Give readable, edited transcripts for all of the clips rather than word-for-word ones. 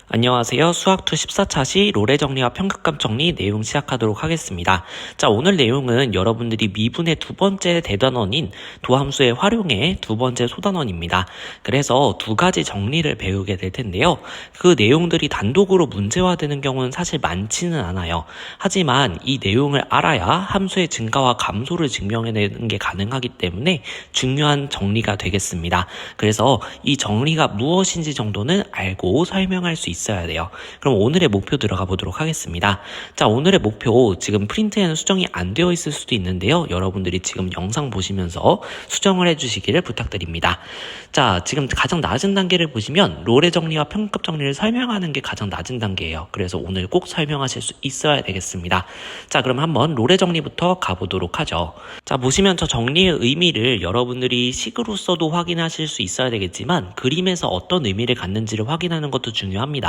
안녕하세요. 수학2 14차시 롤의 정리와 편극감 정리 내용 시작하도록 하겠습니다. 자, 오늘 내용은 여러분들이 미분의 두 번째 대단원인 도함수의 활용의 두 번째 소단원입니다. 그래서 두 가지 정리를 배우게 될 텐데요. 그 내용들이 단독으로 문제화되는 경우는 사실 많지는 않아요. 하지만 이 내용을 알아야 함수의 증가와 감소를 증명해내는 게 가능하기 때문에 중요한 정리가 되겠습니다. 그래서 이 정리가 무엇인지 정도는 알고 설명할 수 있어야 돼요. 그럼 오늘의 목표 들어가 보도록 하겠습니다. 자, 오늘의 목표 지금 프린트에는 수정이 안 되어 있을 수도 있는데요. 여러분들이 지금 영상 보시면서 수정을 해주시기를 부탁드립니다. 자, 지금 가장 낮은 단계를 보시면 롤의 정리와 편급 정리를 설명하는 게 가장 낮은 단계예요. 그래서 오늘 꼭 설명하실 수 있어야 되겠습니다. 자, 그럼 한번 롤의 정리부터 가보도록 하죠. 자, 보시면 저 정리의 의미를 여러분들이 식으로서도 확인하실 수 있어야 되겠지만 그림에서 어떤 의미를 갖는지를 확인하는 것도 중요합니다.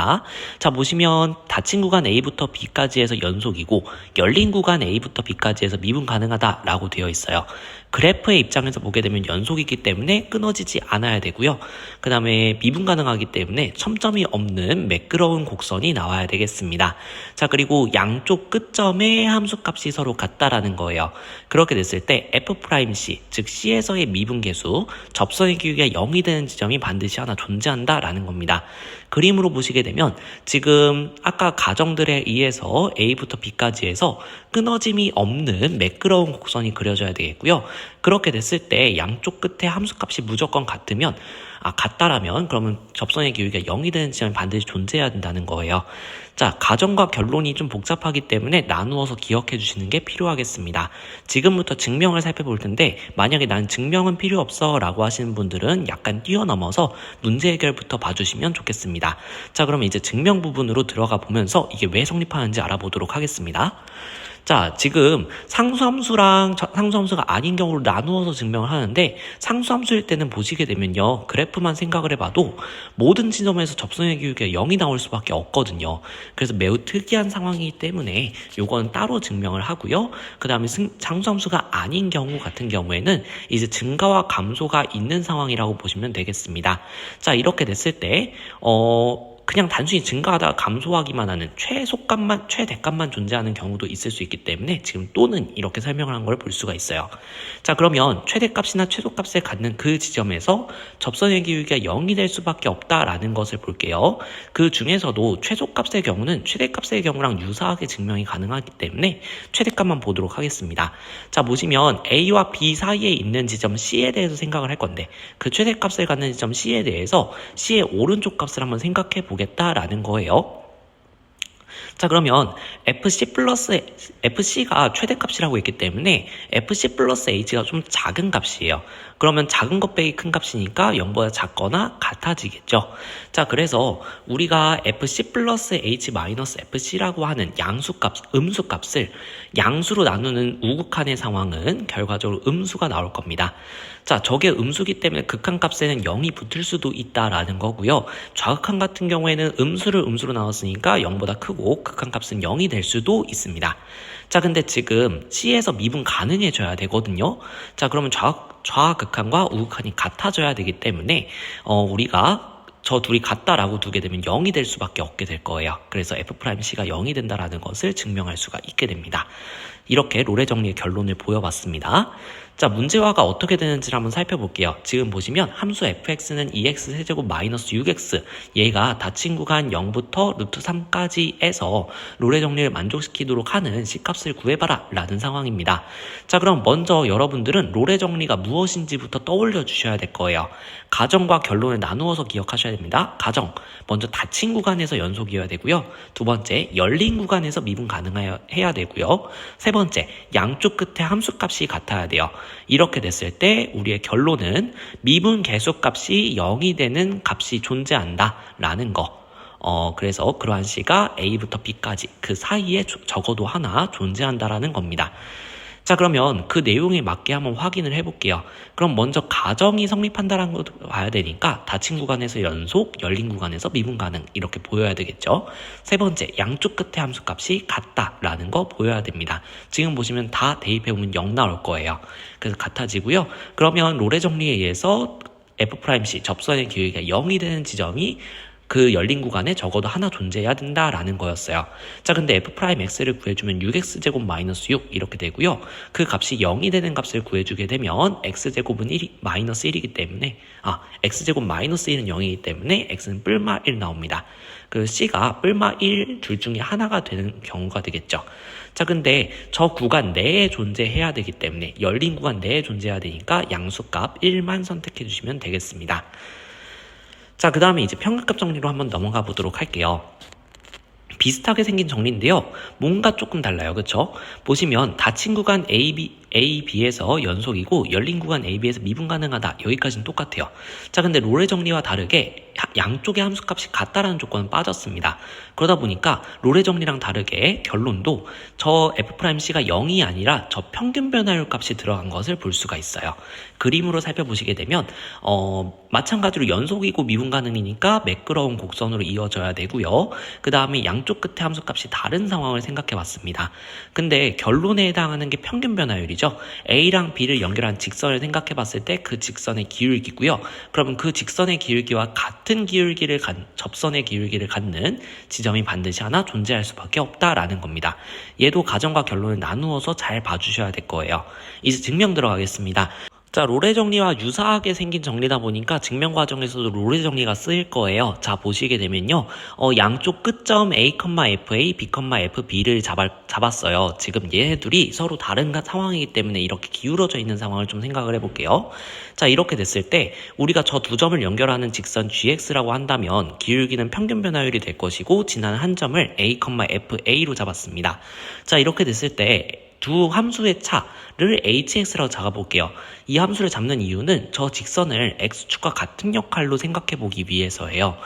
자, 보시면 닫힌 구간 A부터 B까지 해서 연속이고 열린 구간 A부터 B까지 해서 미분 가능하다라고 되어 있어요. 그래프의 입장에서 보게 되면 연속이기 때문에 끊어지지 않아야 되고요. 그 다음에 미분 가능하기 때문에 첨점이 없는 매끄러운 곡선이 나와야 되겠습니다. 자, 그리고 양쪽 끝점의 함수값이 서로 같다라는 거예요. 그렇게 됐을 때 F'C, 즉 C에서의 미분 계수, 접선의 기울기가 0이 되는 지점이 반드시 하나 존재한다라는 겁니다. 그림으로 보시게 되면 지금 아까 가정들에 의해서 A부터 B까지 해서 끊어짐이 없는 매끄러운 곡선이 그려져야 되겠고요. 그렇게 됐을 때 양쪽 끝에 함수값이 무조건 같다라면 그러면 접선의 기울기가 0이 되는 지점이 반드시 존재해야 된다는 거예요. 자, 가정과 결론이 좀 복잡하기 때문에 나누어서 기억해 주시는 게 필요하겠습니다. 지금부터 증명을 살펴볼 텐데 만약에 난 증명은 필요 없어 라고 하시는 분들은 약간 뛰어넘어서 문제 해결부터 봐주시면 좋겠습니다. 자, 그러면 이제 증명 부분으로 들어가 보면서 이게 왜 성립하는지 알아보도록 하겠습니다. 자, 지금 상수함수랑 상수함수가 아닌 경우로 나누어서 증명을 하는데 상수함수일 때는 보시게 되면요. 그래프만 생각을 해봐도 모든 지점에서 접선의 기울기가 0이 나올 수밖에 없거든요. 그래서 매우 특이한 상황이기 때문에 요건 따로 증명을 하고요. 그 다음에 상수함수가 아닌 경우 같은 경우에는 이제 증가와 감소가 있는 상황이라고 보시면 되겠습니다. 자, 이렇게 됐을 때 그냥 단순히 증가하다가 감소하기만 하는 최대값만 존재하는 경우도 있을 수 있기 때문에 지금 또는 이렇게 설명을 한 걸 볼 수가 있어요. 자, 그러면 최대값이나 최소값을 갖는 그 지점에서 접선의 기울기가 0이 될 수밖에 없다라는 것을 볼게요. 그 중에서도 최소값의 경우는 최대값의 경우랑 유사하게 증명이 가능하기 때문에 최대값만 보도록 하겠습니다. 자, 보시면 A와 B 사이에 있는 지점 C에 대해서 생각을 할 건데 그 최대값을 갖는 지점 C에 대해서 C의 오른쪽 값을 한번 생각해 보겠다라는 거예요. 자, 그러면 FC가 최대값이라고 했기 때문에 FC 플러스 H가 좀 작은 값이에요. 그러면 작은 것 빼기 큰 값이니까 0보다 작거나 같아지겠죠. 자, 그래서 우리가 FC 플러스 H 마이너스 FC라고 하는 음수값을 양수로 나누는 우극한의 상황은 결과적으로 음수가 나올 겁니다. 자, 저게 음수기 때문에 극한값에는 0이 붙을 수도 있다라는 거고요. 좌극한 같은 경우에는 음수를 음수로 나눴으니까 0보다 크고 극한값은 0이 될 수도 있습니다. 자, 근데 지금 C에서 미분 가능해져야 되거든요. 자, 그러면 좌극한과 우극한이 같아져야 되기 때문에 우리가 저 둘이 같다라고 두게 되면 0이 될 수밖에 없게 될 거예요. 그래서 F'C가 0이 된다라는 것을 증명할 수가 있게 됩니다. 이렇게 롤의 정리의 결론을 보여봤습니다. 자, 문제화가 어떻게 되는지를 한번 살펴볼게요. 지금 보시면 함수 fx는 2x 세제곱 마이너스 6x, 얘가 닫힌 구간 0부터 루트 3까지 해서 롤의 정리를 만족시키도록 하는 C값을 구해봐라 라는 상황입니다. 자, 그럼 먼저 여러분들은 롤의 정리가 무엇인지부터 떠올려 주셔야 될 거예요. 가정과 결론을 나누어서 기억하셔야 됩니다. 가정, 먼저 닫힌 구간에서 연속이어야 되고요. 두 번째, 열린 구간에서 미분 가능해야 되고요. 세 번째, 양쪽 끝에 함수값이 같아야 돼요. 이렇게 됐을 때 우리의 결론은 미분 계수값이 0이 되는 값이 존재한다 라는 거. 그래서 그러한 C가 A부터 B까지 그 사이에 적어도 하나 존재한다라는 겁니다. 자, 그러면 그 내용에 맞게 한번 확인을 해볼게요. 그럼 먼저 가정이 성립한다는 것도 봐야 되니까 닫힌 구간에서 연속, 열린 구간에서 미분 가능 이렇게 보여야 되겠죠. 세 번째, 양쪽 끝에 함수값이 같다라는 거 보여야 됩니다. 지금 보시면 다 대입해보면 0 나올 거예요. 그래서 같아지고요. 그러면 롤의 정리에 의해서 F'C 접선의 기울기가 0이 되는 지점이 그 열린 구간에 적어도 하나 존재해야 된다라는 거였어요. 자, 근데 f'x를 구해주면 6x제곱 마이너스 6 이렇게 되고요. 그 값이 0이 되는 값을 구해주게 되면 x제곱은 1, 마이너스 1이기 때문에 x제곱 마이너스 1은 0이기 때문에 x는 뿔마 1 나옵니다. 그 c가 뿔마 1 둘 중에 하나가 되는 경우가 되겠죠. 자, 근데 저 구간 내에 존재해야 되기 때문에 열린 구간 내에 존재해야 되니까 양수값 1만 선택해 주시면 되겠습니다. 자, 그 다음에 이제 평균값 정리로 한번 넘어가 보도록 할게요. 비슷하게 생긴 정리인데요. 뭔가 조금 달라요. 그쵸? 보시면 닫힌 구간 A, B에서 연속이고 열린 구간 A, B에서 미분 가능하다. 여기까지는 똑같아요. 자, 근데 롤의 정리와 다르게 양쪽의 함수값이 같다라는 조건은 빠졌습니다. 그러다 보니까 롤의 정리랑 다르게 결론도 저 F'C가 0이 아니라 저 평균 변화율 값이 들어간 것을 볼 수가 있어요. 그림으로 살펴보시게 되면 마찬가지로 연속이고 미분 가능이니까 매끄러운 곡선으로 이어져야 되고요. 그 다음에 양쪽 끝에 함수값이 다른 상황을 생각해 봤습니다. 근데 결론에 해당하는 게 평균 변화율이죠. A랑 B를 연결한 직선을 생각해 봤을 때 그 직선의 기울기고요. 그러면 그 직선의 기울기와 같은 기울기를 접선의 기울기를 갖는 지점이 반드시 하나 존재할 수밖에 없다라는 겁니다. 얘도 가정과 결론을 나누어서 잘 봐주셔야 될 거예요. 이제 증명 들어가겠습니다. 자, 롤의 정리와 유사하게 생긴 정리다 보니까 증명 과정에서도 롤의 정리가 쓰일 거예요. 자, 보시게 되면요. 양쪽 끝점 A, FA, B, FB를 잡았어요. 지금 얘네들이 서로 다른 상황이기 때문에 이렇게 기울어져 있는 상황을 좀 생각을 해볼게요. 자, 이렇게 됐을 때 우리가 저 두 점을 연결하는 직선 GX라고 한다면 기울기는 평균 변화율이 될 것이고 지나는 한 점을 A, FA로 잡았습니다. 자, 이렇게 됐을 때 두 함수의 차를 hx라고 잡아볼게요. 이 함수를 잡는 이유는 저 직선을 x축과 같은 역할로 생각해보기 위해서예요.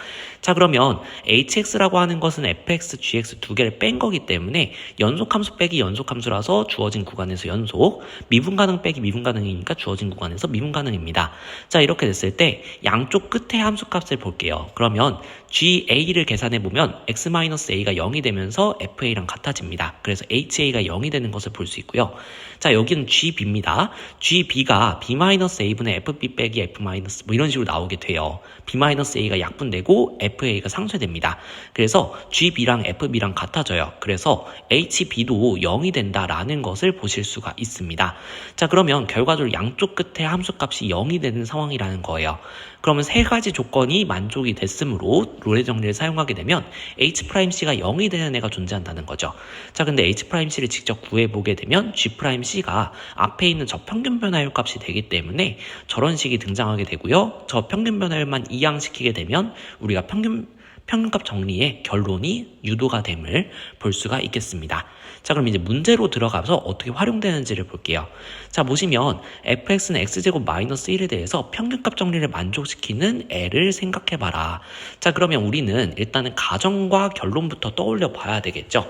자, 그러면 hx라고 하는 것은 fx, gx 두 개를 뺀 거기 때문에 연속함수 빼기 연속함수라서 주어진 구간에서 연속, 미분가능 빼기 미분가능이니까 주어진 구간에서 미분가능입니다. 자, 이렇게 됐을 때 양쪽 끝에 함수값을 볼게요. 그러면 GA를 계산해보면 x-a가 0이 되면서 FA랑 같아집니다. 그래서 HA가 0이 되는 것을 볼 수 있고요. 자, 여기는 GB입니다. GB가 B-A분의 FB 빼기 F- 뭐 이런 식으로 나오게 돼요. B-A가 약분되고 FA가 상쇄됩니다. 그래서 GB랑 FB랑 같아져요. 그래서 HB도 0이 된다라는 것을 보실 수가 있습니다. 자, 그러면 결과적으로 양쪽 끝에 함수값이 0이 되는 상황이라는 거예요. 그러면 세 가지 조건이 만족이 됐으므로 롤의 정리를 사용하게 되면 H'C가 0이 되는 애가 존재한다는 거죠. 자, 근데 H'C를 직접 구해보게 되면 G'C가 앞에 있는 저 평균 변화율 값이 되기 때문에 저런 식이 등장하게 되고요. 저 평균 변화율만 이항시키게 되면 우리가 평균값 정리의 결론이 유도가 됨을 볼 수가 있겠습니다. 자, 그럼 이제 문제로 들어가서 어떻게 활용되는지를 볼게요. 자, 보시면 fx는 x제곱 마이너스 1에 대해서 평균값 정리를 만족시키는 애를 생각해봐라. 자, 그러면 우리는 일단은 가정과 결론부터 떠올려 봐야 되겠죠.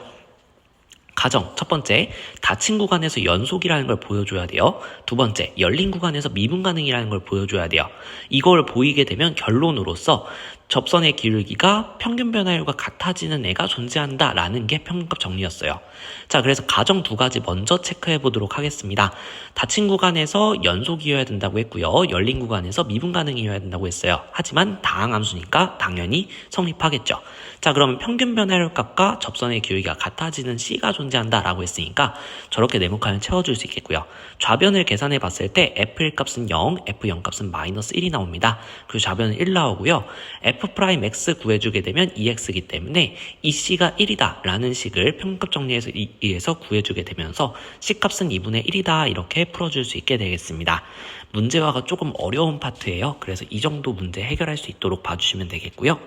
가정, 첫 번째, 닫힌 구간에서 연속이라는 걸 보여줘야 돼요. 두 번째, 열린 구간에서 미분 가능이라는 걸 보여줘야 돼요. 이걸 보이게 되면 결론으로서 접선의 기울기가 평균 변화율과 같아지는 애가 존재한다라는 게 평균값 정리였어요. 자, 그래서 가정 두 가지 먼저 체크해 보도록 하겠습니다. 닫힌 구간에서 연속이어야 된다고 했고요. 열린 구간에서 미분 가능이어야 된다고 했어요. 하지만 다항함수니까 당연히 성립하겠죠. 자, 그러면 평균 변화율 값과 접선의 기울기가 같아지는 C가 존재한다라고 했으니까 저렇게 네모칸을 채워줄 수 있겠고요. 좌변을 계산해 봤을 때 F1 값은 0, F0 값은 마이너스 1이 나옵니다. 그리고 좌변은 1 나오고요. F'X 구해주게 되면 2x이기 때문에 이 C가 1이다 라는 식을 평균값 정리에서 의해서 구해주게 되면서 C값은 2분의 1이다 이렇게 풀어줄 수 있게 되겠습니다. 문제화가 조금 어려운 파트예요. 그래서 이 정도 문제 해결할 수 있도록 봐주시면 되겠고요.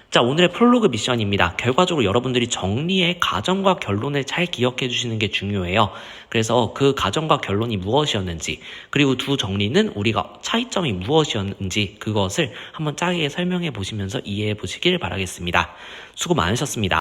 자, 오늘의 프롤로그 미션입니다. 결과적으로 여러분들이 정리의 가정과 결론을 잘 기억해 주시는 게 중요해요. 그래서 그 가정과 결론이 무엇이었는지, 그리고 두 정리는 우리가 차이점이 무엇이었는지 그것을 한번 짜게 설명해 보시면서 이해해 보시길 바라겠습니다. 수고 많으셨습니다.